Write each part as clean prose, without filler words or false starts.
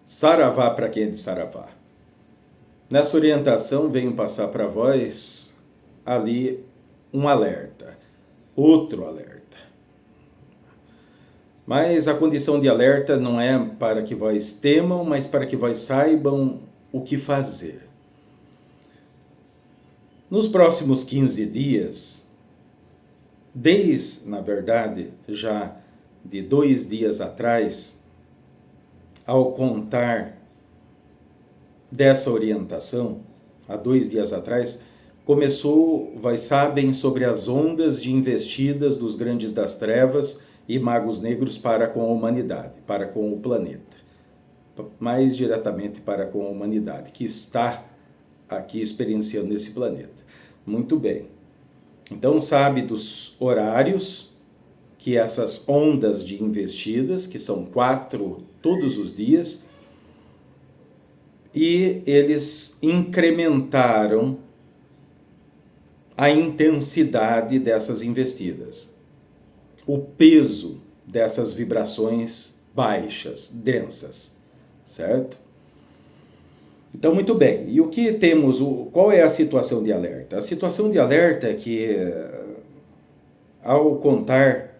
Saravá para quem é de Saravá. Nessa orientação venho passar para vós ali um alerta, outro alerta. Mas a condição de alerta não é para que vós temam, mas para que vós saibam o que fazer. Nos próximos 15 dias, na verdade, já de 2 dias atrás, ao contar dessa orientação, há 2 dias atrás, vós sabem, sobre as ondas de investidas dos grandes das trevas e magos negros para com a humanidade, para com o planeta. Mais diretamente para com a humanidade, que está aqui experienciando esse planeta. Muito bem. Então sabe dos horários que essas ondas de investidas, que são 4 todos os dias, e eles incrementaram a intensidade dessas investidas, o peso dessas vibrações baixas, densas, certo? Então, muito bem. E o que temos, qual é a situação de alerta? A situação de alerta é que, ao contar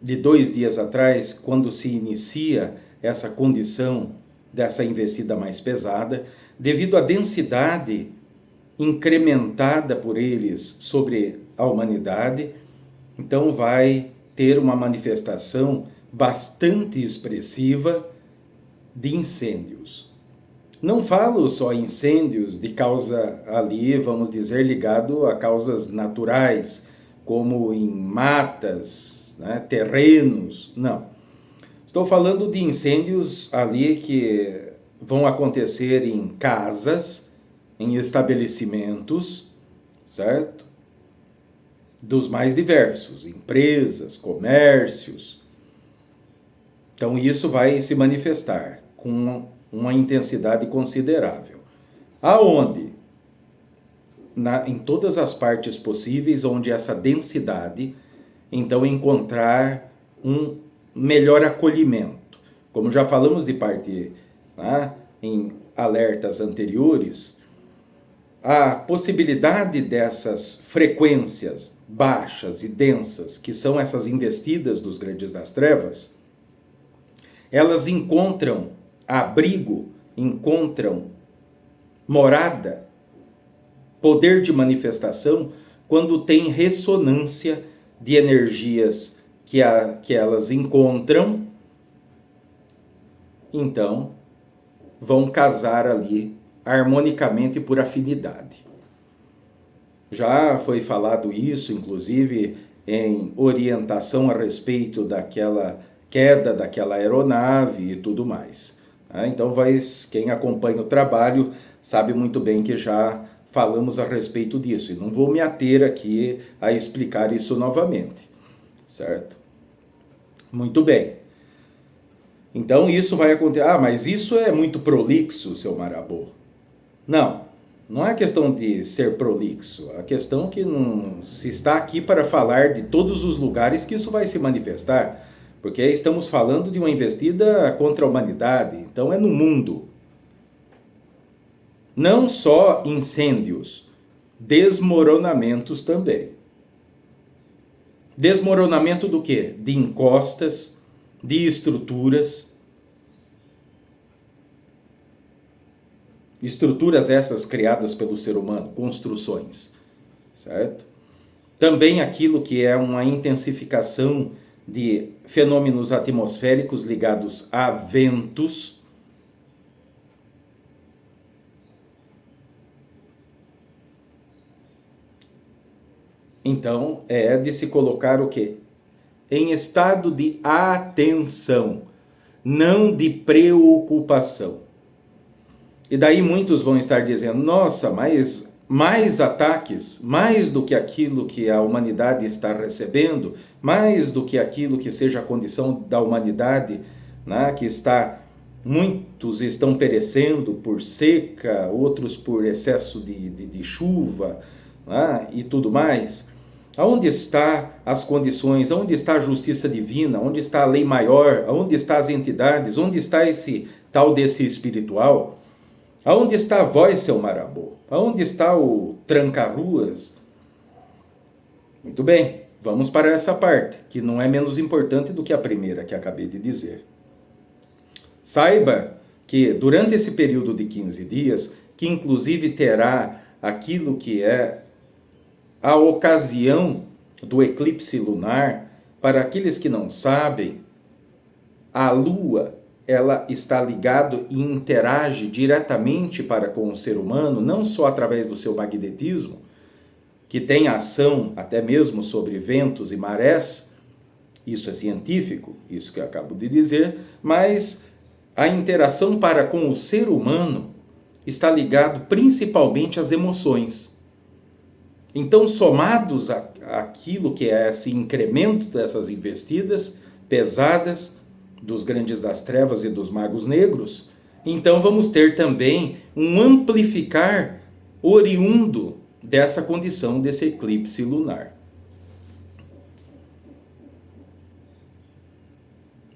de 2 dias atrás, quando se inicia essa condição dessa investida mais pesada, devido à densidade incrementada por eles sobre a humanidade, então vai ter uma manifestação bastante expressiva de incêndios. Não falo só incêndios de causa ali, vamos dizer, ligado a causas naturais, como em matas, né, terrenos, não. Estou falando de incêndios ali que vão acontecer em casas, em estabelecimentos, certo? Dos mais diversos, empresas, comércios. Então isso vai se manifestar com uma intensidade considerável. Aonde? Em todas as partes possíveis onde essa densidade, então, encontrar um melhor acolhimento. Como já falamos de parte, né, em alertas anteriores, a possibilidade dessas frequências baixas e densas, que são essas investidas dos grandes das trevas, elas encontram abrigo, encontram morada, poder de manifestação, quando tem ressonância de energias que elas encontram, então vão casar ali harmonicamente por afinidade. Já foi falado isso, inclusive, em orientação a respeito daquela queda daquela aeronave e tudo mais. Então, quem acompanha o trabalho sabe muito bem que já falamos a respeito disso. E não vou me ater aqui a explicar isso novamente, certo? Muito bem. Então, isso vai acontecer. Mas isso é muito prolixo, seu Marabô. Não é questão de ser prolixo. A questão é que não se está aqui para falar de todos os lugares que isso vai se manifestar. Porque estamos falando de uma investida contra a humanidade, então é no mundo. Não só incêndios, desmoronamentos também. Desmoronamento do quê? De encostas, de estruturas. Estruturas essas criadas pelo ser humano, construções, certo? Também aquilo que é uma intensificação de fenômenos atmosféricos ligados a ventos. Então, é de se colocar o quê? Em estado de atenção, não de preocupação. E daí muitos vão estar dizendo, nossa, mas mais ataques, mais do que aquilo que a humanidade está recebendo, mais do que aquilo que seja a condição da humanidade, né, muitos estão perecendo por seca, outros por excesso de chuva, né, e tudo mais. Aonde está as condições? Aonde está a justiça divina? Onde está a lei maior? Aonde estão as entidades? Onde está esse tal desse espiritual? Aonde está a voz, seu marabô? Aonde está o tranca-ruas? Muito bem, vamos para essa parte, que não é menos importante do que a primeira que acabei de dizer. Saiba que durante esse período de 15 dias, que inclusive terá aquilo que é a ocasião do eclipse lunar, para aqueles que não sabem, a Lua, ela está ligada e interage diretamente para com o ser humano, não só através do seu magnetismo, que tem ação até mesmo sobre ventos e marés, isso é científico, isso que eu acabo de dizer, mas a interação para com o ser humano está ligado principalmente às emoções. Então, somados àquilo que é esse incremento dessas investidas pesadas dos grandes das trevas e dos magos negros, então vamos ter também um amplificar oriundo dessa condição desse eclipse lunar.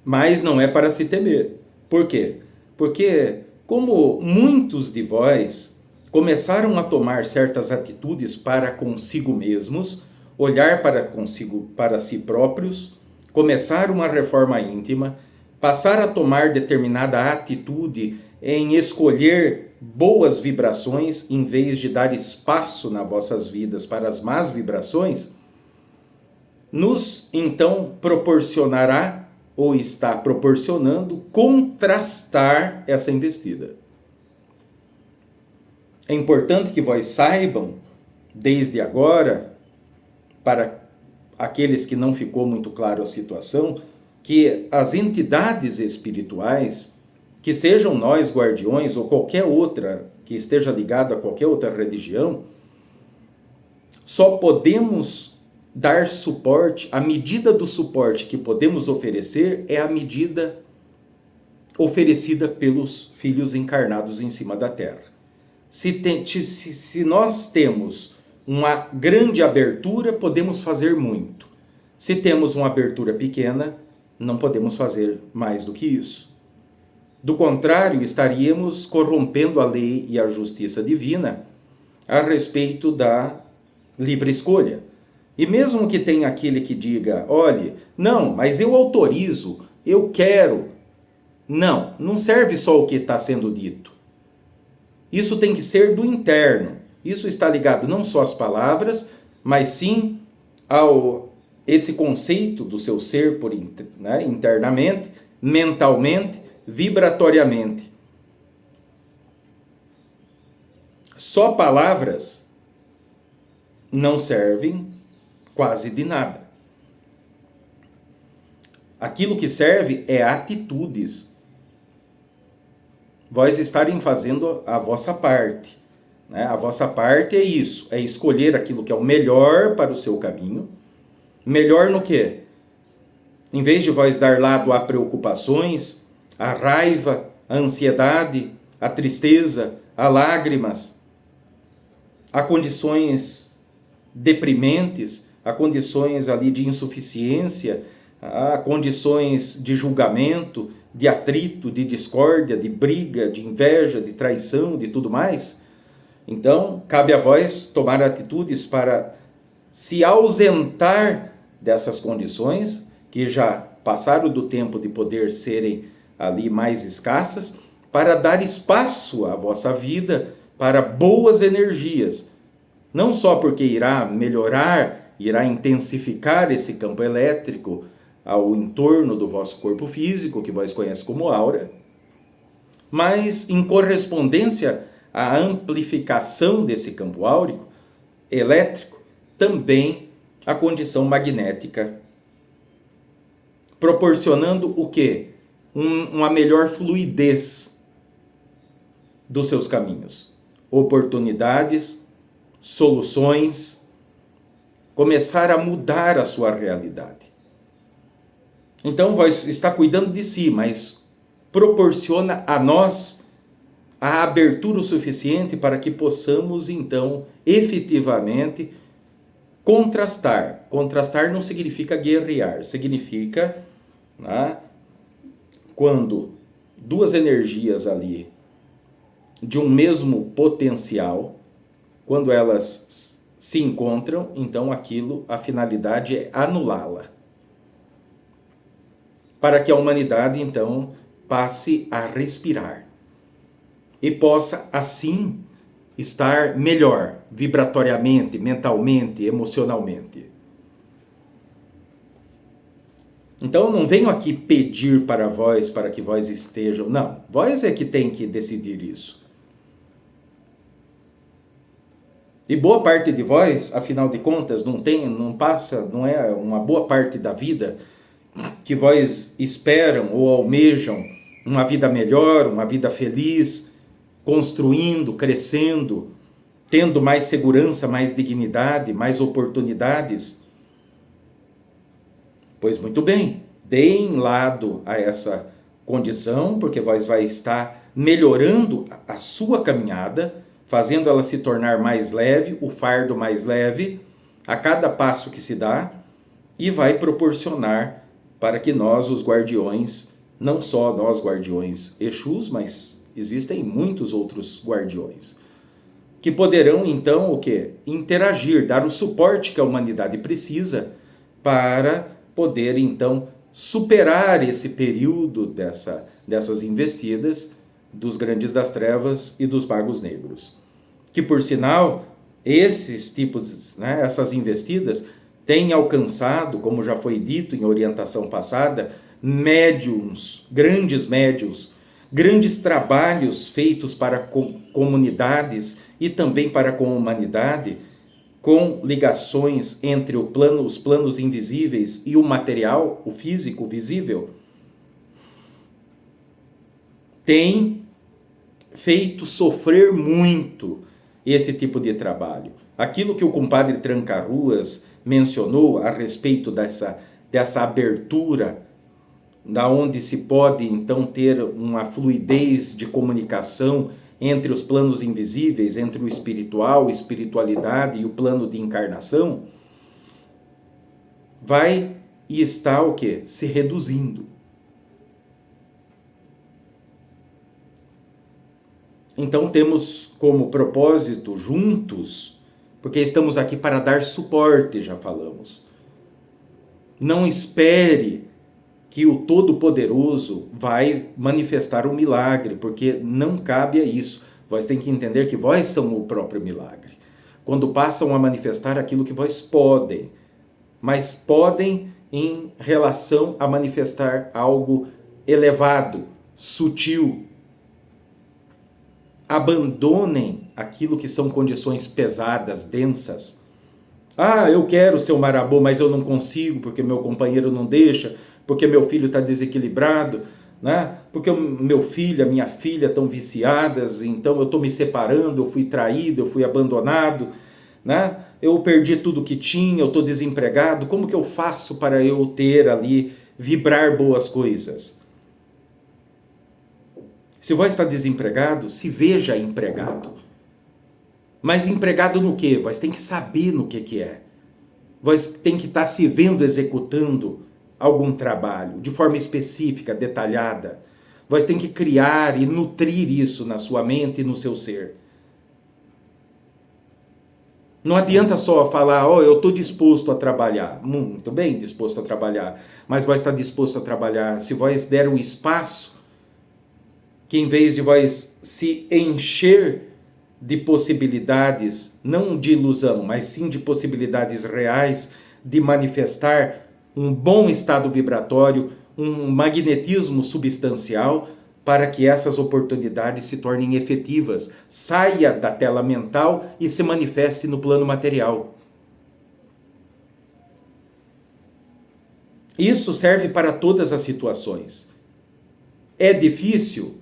Mas não é para se temer. Por quê? Porque como muitos de vós começaram a tomar certas atitudes para consigo mesmos, olhar para si próprios, começar uma reforma íntima, passar a tomar determinada atitude em escolher boas vibrações em vez de dar espaço nas vossas vidas para as más vibrações, nos então proporcionará ou está proporcionando contrastar essa investida. É importante que vós saibam, desde agora, para aqueles que não ficou muito claro a situação, que as entidades espirituais, que sejam nós guardiões ou qualquer outra que esteja ligada a qualquer outra religião, só podemos dar suporte, a medida do suporte que podemos oferecer é a medida oferecida pelos filhos encarnados em cima da Terra. Se nós temos uma grande abertura, podemos fazer muito. Se temos uma abertura pequena, não podemos fazer mais do que isso. Do contrário, estaríamos corrompendo a lei e a justiça divina a respeito da livre escolha. E mesmo que tenha aquele que diga, olhe, não, mas eu autorizo, eu quero. Não serve só o que está sendo dito. Isso tem que ser do interno. Isso está ligado não só às palavras, mas sim ao esse conceito do seu ser internamente, mentalmente, vibratoriamente. Só palavras não servem quase de nada. Aquilo que serve é atitudes. Vós estarem fazendo a vossa parte. A vossa parte é isso, é escolher aquilo que é o melhor para o seu caminho. Melhor no quê? Em vez de vós dar lado a preocupações, a raiva, a ansiedade, a tristeza, a lágrimas, a condições deprimentes, a condições ali de insuficiência, a condições de julgamento, de atrito, de discórdia, de briga, de inveja, de traição, de tudo mais. Então, cabe a vós tomar atitudes para se ausentar dessas condições, que já passaram do tempo de poder serem ali mais escassas, para dar espaço à vossa vida para boas energias. Não só porque irá melhorar, irá intensificar esse campo elétrico ao entorno do vosso corpo físico, que vós conhece como aura, mas em correspondência à amplificação desse campo áurico, elétrico, também a condição magnética, proporcionando o quê? Uma melhor fluidez dos seus caminhos, oportunidades, soluções, começar a mudar a sua realidade. Então, vós está cuidando de si, mas proporciona a nós a abertura o suficiente para que possamos, então, efetivamente Contrastar. Contrastar não significa guerrear, significa, né, quando duas energias ali de um mesmo potencial, quando elas se encontram, então aquilo, a finalidade é anulá-la. Para que a humanidade, então, passe a respirar e possa, assim, estar melhor, vibratoriamente, mentalmente, emocionalmente. Então, eu não venho aqui pedir para vós, para que vós estejam. Não, vós é que tem que decidir isso. E boa parte de vós, afinal de contas, não é uma boa parte da vida que vós esperam ou almejam uma vida melhor, uma vida feliz, construindo, crescendo, tendo mais segurança, mais dignidade, mais oportunidades. Pois muito bem, deem lado a essa condição, porque vós vai estar melhorando a sua caminhada, fazendo ela se tornar mais leve, o fardo mais leve, a cada passo que se dá, e vai proporcionar para que nós, os guardiões, não só nós guardiões Exus, mas existem muitos outros guardiões, que poderão então o quê? Interagir, dar o suporte que a humanidade precisa para poder então superar esse período dessas investidas dos grandes das trevas e dos magos negros. Que por sinal, esses tipos, né, essas investidas têm alcançado, como já foi dito em orientação passada, médiums, grandes trabalhos feitos para comunidades e também para com a humanidade, com ligações entre os planos invisíveis e o material, o físico, o visível, tem feito sofrer muito esse tipo de trabalho. Aquilo que o compadre Tranca-Ruas mencionou a respeito dessa abertura, da onde se pode então ter uma fluidez de comunicação entre os planos invisíveis, entre o espiritual, espiritualidade e o plano de encarnação, vai e está o quê? Se reduzindo. Então temos como propósito juntos, porque estamos aqui para dar suporte, já falamos. Não espere que o Todo-Poderoso vai manifestar um milagre, porque não cabe a isso. Vós tem que entender que vós são o próprio milagre. Quando passam a manifestar aquilo que vós podem, mas podem em relação a manifestar algo elevado, sutil. Abandonem aquilo que são condições pesadas, densas. Ah, eu quero ser o marabô, mas eu não consigo, porque meu companheiro não deixa, porque meu filho está desequilibrado, né? Porque o meu filho, a minha filha estão viciadas, então eu estou me separando, eu fui traído, eu fui abandonado, né? Eu perdi tudo que tinha, eu estou desempregado, como que eu faço para eu ter ali, vibrar boas coisas? Se vós está desempregado, se veja empregado. Mas empregado no quê? Vós tem que saber no que é. Vós tem que estar se vendo executando algum trabalho, de forma específica, detalhada. Vós tem que criar e nutrir isso na sua mente e no seu ser. Não adianta só falar, eu estou disposto a trabalhar. Muito bem, disposto a trabalhar. Mas vós está disposto a trabalhar se vós der o espaço que em vez de vós se encher de possibilidades, não de ilusão, mas sim de possibilidades reais de manifestar um bom estado vibratório, um magnetismo substancial, para que essas oportunidades se tornem efetivas, saia da tela mental e se manifeste no plano material. Isso serve para todas as situações. É difícil?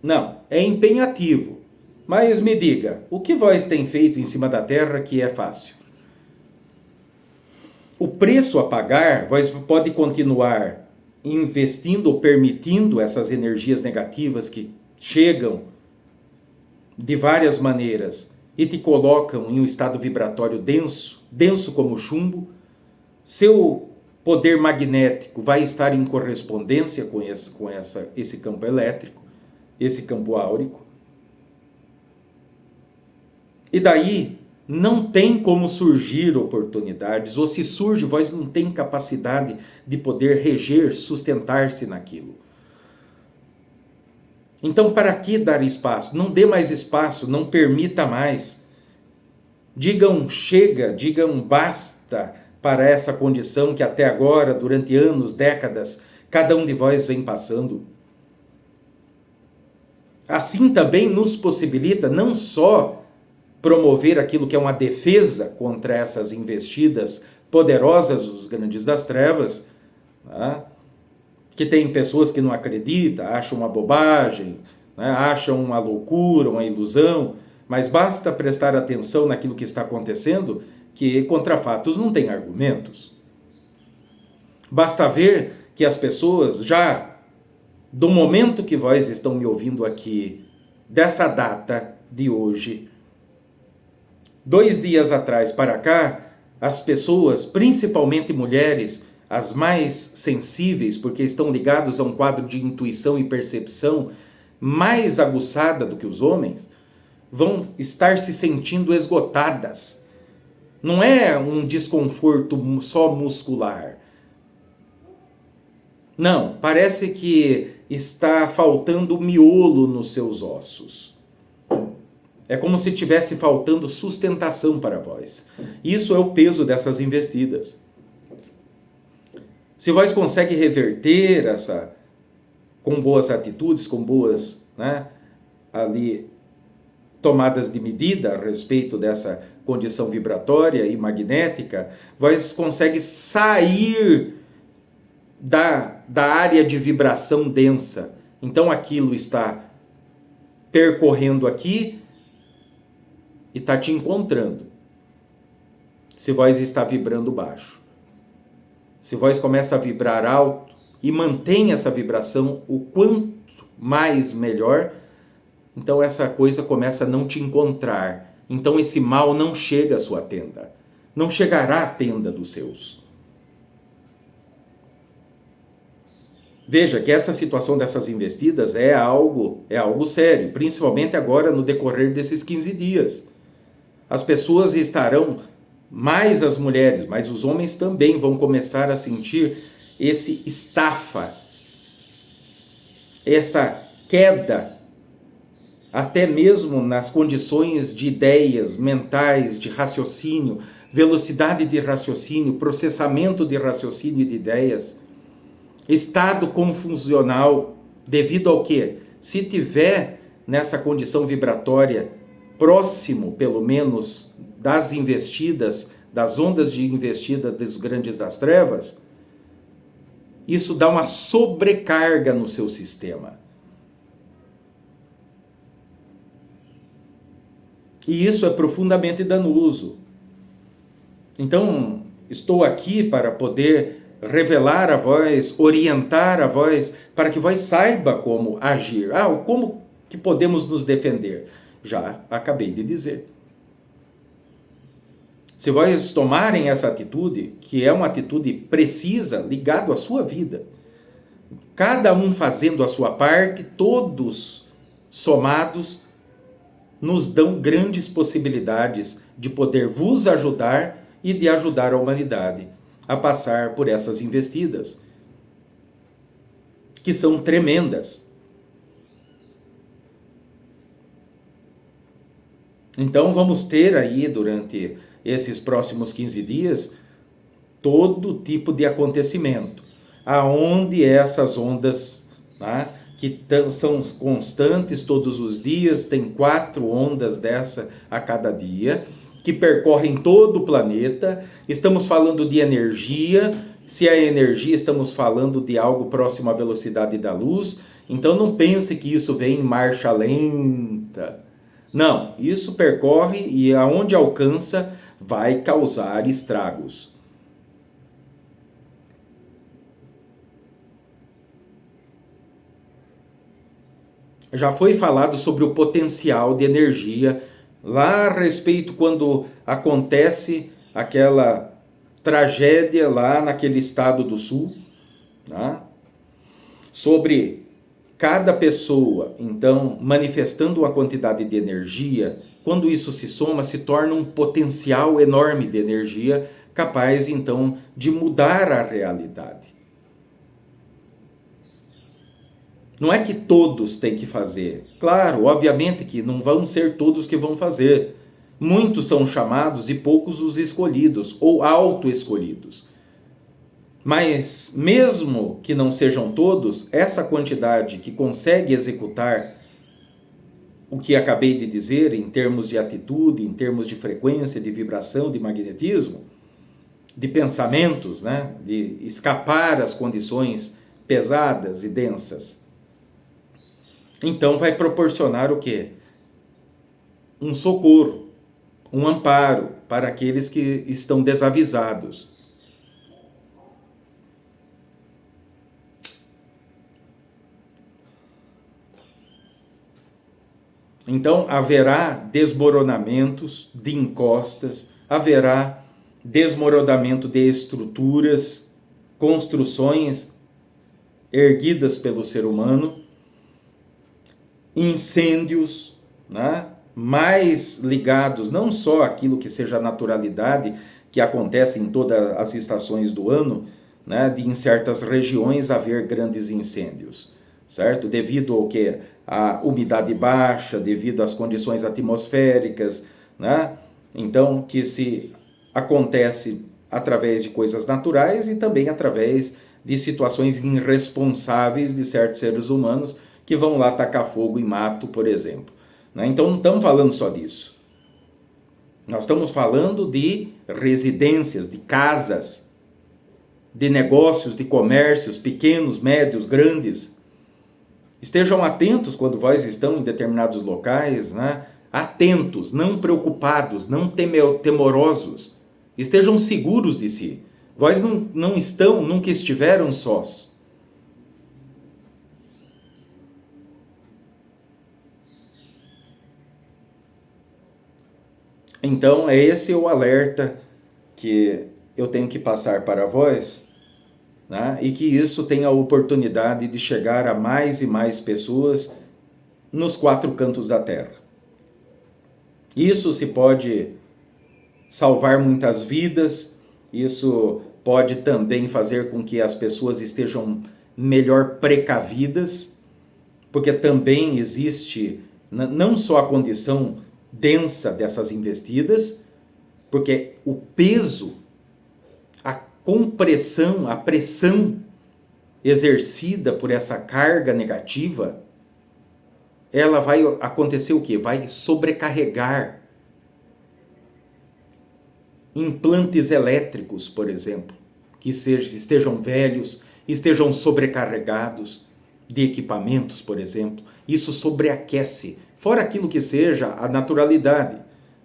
Não, é empenhativo. Mas me diga, o que vós tem feito em cima da terra que é fácil? O preço a pagar, vós pode continuar investindo ou permitindo essas energias negativas que chegam de várias maneiras e te colocam em um estado vibratório denso, denso como chumbo, seu poder magnético vai estar em correspondência com esse campo elétrico, esse campo áurico. E daí não tem como surgir oportunidades, ou se surge, vós não tem capacidade de poder reger, sustentar-se naquilo. Então, para que dar espaço? Não dê mais espaço, não permita mais. Digam chega, digam basta para essa condição que até agora, durante anos, décadas, cada um de vós vem passando. Assim também nos possibilita não só promover aquilo que é uma defesa contra essas investidas poderosas dos grandes das trevas, né? Que tem pessoas que não acreditam, acham uma bobagem, né? Acham uma loucura, uma ilusão, mas basta prestar atenção naquilo que está acontecendo, que contra fatos não tem argumentos. Basta ver que as pessoas já, do momento que vós estão me ouvindo aqui, dessa data de hoje, 2 dias atrás para cá, as pessoas, principalmente mulheres, as mais sensíveis, porque estão ligados a um quadro de intuição e percepção mais aguçada do que os homens, vão estar se sentindo esgotadas. Não é um desconforto só muscular. Não, parece que está faltando miolo nos seus ossos. É como se tivesse faltando sustentação para vós. Isso é o peso dessas investidas. Se vós conseguem reverter essa, com boas atitudes, com boas, né, ali, tomadas de medida a respeito dessa condição vibratória e magnética, vós conseguem sair da área de vibração densa. Então aquilo está percorrendo aqui e está te encontrando. Se vós está vibrando baixo. Se vós começa a vibrar alto e mantém essa vibração o quanto mais melhor, então essa coisa começa a não te encontrar. Então esse mal não chega à sua tenda. Não chegará à tenda dos seus. Veja que essa situação dessas investidas é algo sério, principalmente agora no decorrer desses 15 dias. As pessoas estarão, mais as mulheres, mas os homens também vão começar a sentir esse estafa, essa queda, até mesmo nas condições de ideias mentais, de raciocínio, velocidade de raciocínio, processamento de raciocínio de ideias, estado confusional, devido ao quê? Se tiver nessa condição vibratória próximo, pelo menos, das investidas, das ondas de investida dos grandes das trevas, isso dá uma sobrecarga no seu sistema. E isso é profundamente danoso. Então, estou aqui para poder revelar a vós, orientar a vós, para que vós saiba como agir. Como que podemos nos defender? Já acabei de dizer. Se vós tomarem essa atitude, que é uma atitude precisa, ligado à sua vida, cada um fazendo a sua parte, todos somados, nos dão grandes possibilidades de poder vos ajudar e de ajudar a humanidade a passar por essas investidas, que são tremendas. Então vamos ter aí, durante esses próximos 15 dias, todo tipo de acontecimento, aonde essas ondas, tá, que são constantes todos os dias, tem 4 ondas dessa a cada dia, que percorrem todo o planeta. Estamos falando de energia. Se é energia, estamos falando de algo próximo à velocidade da luz. Então não pense que isso vem em marcha lenta. Não, isso percorre e aonde alcança vai causar estragos. Já foi falado sobre o potencial de energia lá a respeito quando acontece aquela tragédia lá naquele estado do sul, tá? Sobre cada pessoa, então, manifestando uma quantidade de energia, quando isso se soma, se torna um potencial enorme de energia, capaz, então, de mudar a realidade. Não é que todos têm que fazer. Claro, obviamente que não vão ser todos que vão fazer. Muitos são chamados e poucos os escolhidos, ou auto-escolhidos. Mas, mesmo que não sejam todos, essa quantidade que consegue executar o que acabei de dizer, em termos de atitude, em termos de frequência, de vibração, de magnetismo, de pensamentos, né? De escapar às condições pesadas e densas, então vai proporcionar o quê? Um socorro, um amparo para aqueles que estão desavisados. Então haverá desmoronamentos de encostas, haverá desmoronamento de estruturas, construções erguidas pelo ser humano, incêndios, né? Mais ligados não só àquilo que seja a naturalidade que acontece em todas as estações do ano, né? De em certas regiões haver grandes incêndios, certo? Devido ao que? A umidade baixa, devido às condições atmosféricas, né? Então, que se acontece através de coisas naturais e também através de situações irresponsáveis de certos seres humanos que vão lá tacar fogo em mato, por exemplo. Então não estamos falando só disso. Nós estamos falando de residências, de casas, de negócios, de comércios, pequenos, médios, grandes. Estejam atentos quando vós estão em determinados locais, né? Atentos, não preocupados, não temorosos. Estejam seguros de si. Vós não estão, nunca estiveram sós. Então, esse é o alerta que eu tenho que passar para vós, né? E que isso tenha a oportunidade de chegar a mais e mais pessoas nos 4 cantos da Terra. Isso se pode salvar muitas vidas, isso pode também fazer com que as pessoas estejam melhor precavidas, porque também existe não só a condição densa dessas investidas, porque o peso, a compressão, a pressão exercida por essa carga negativa, ela vai acontecer o quê? Vai sobrecarregar implantes elétricos, por exemplo, que estejam velhos, estejam sobrecarregados de equipamentos, por exemplo. Isso sobreaquece, fora aquilo que seja a naturalidade,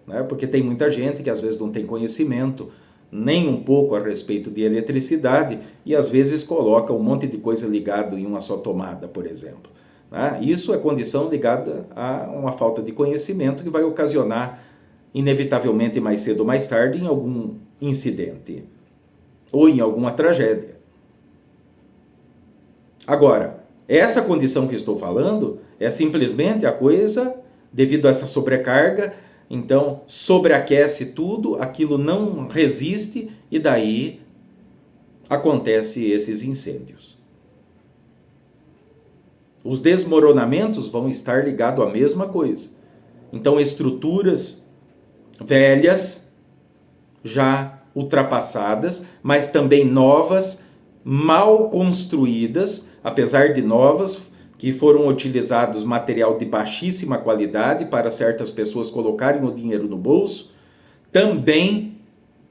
né? Porque tem muita gente que às vezes não tem conhecimento nem um pouco a respeito de eletricidade e às vezes coloca um monte de coisa ligado em uma só tomada, por exemplo. Né? Isso é condição ligada a uma falta de conhecimento que vai ocasionar inevitavelmente mais cedo ou mais tarde em algum incidente ou em alguma tragédia. Agora, essa condição que estou falando é simplesmente a coisa devido a essa sobrecarga, então sobreaquece tudo, aquilo não resiste e daí acontece esses incêndios. Os desmoronamentos vão estar ligados à mesma coisa. Então estruturas velhas, já ultrapassadas, mas também novas, mal construídas, apesar de novas, que foram utilizados material de baixíssima qualidade para certas pessoas colocarem o dinheiro no bolso, também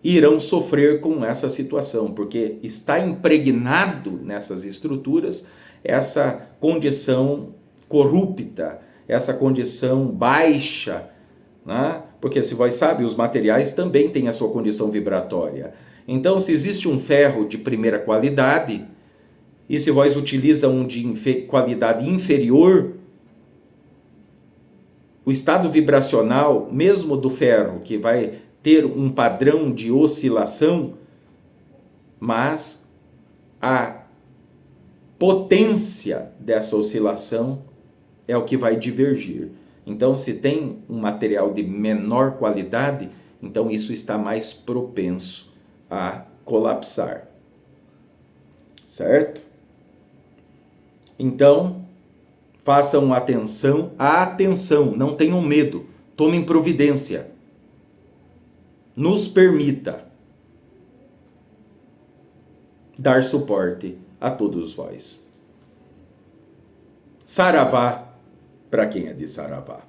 irão sofrer com essa situação, porque está impregnado nessas estruturas essa condição corrupta, essa condição baixa, né? Porque se vós sabem, os materiais também têm a sua condição vibratória. Então, se existe um ferro de primeira qualidade, e se vós utilizam um de qualidade inferior, o estado vibracional, mesmo do ferro, que vai ter um padrão de oscilação, mas a potência dessa oscilação é o que vai divergir. Então, se tem um material de menor qualidade, então isso está mais propenso a colapsar. Certo? Então, façam atenção, não tenham medo, tomem providência. Nos permita dar suporte a todos vós. Saravá para quem é de Saravá.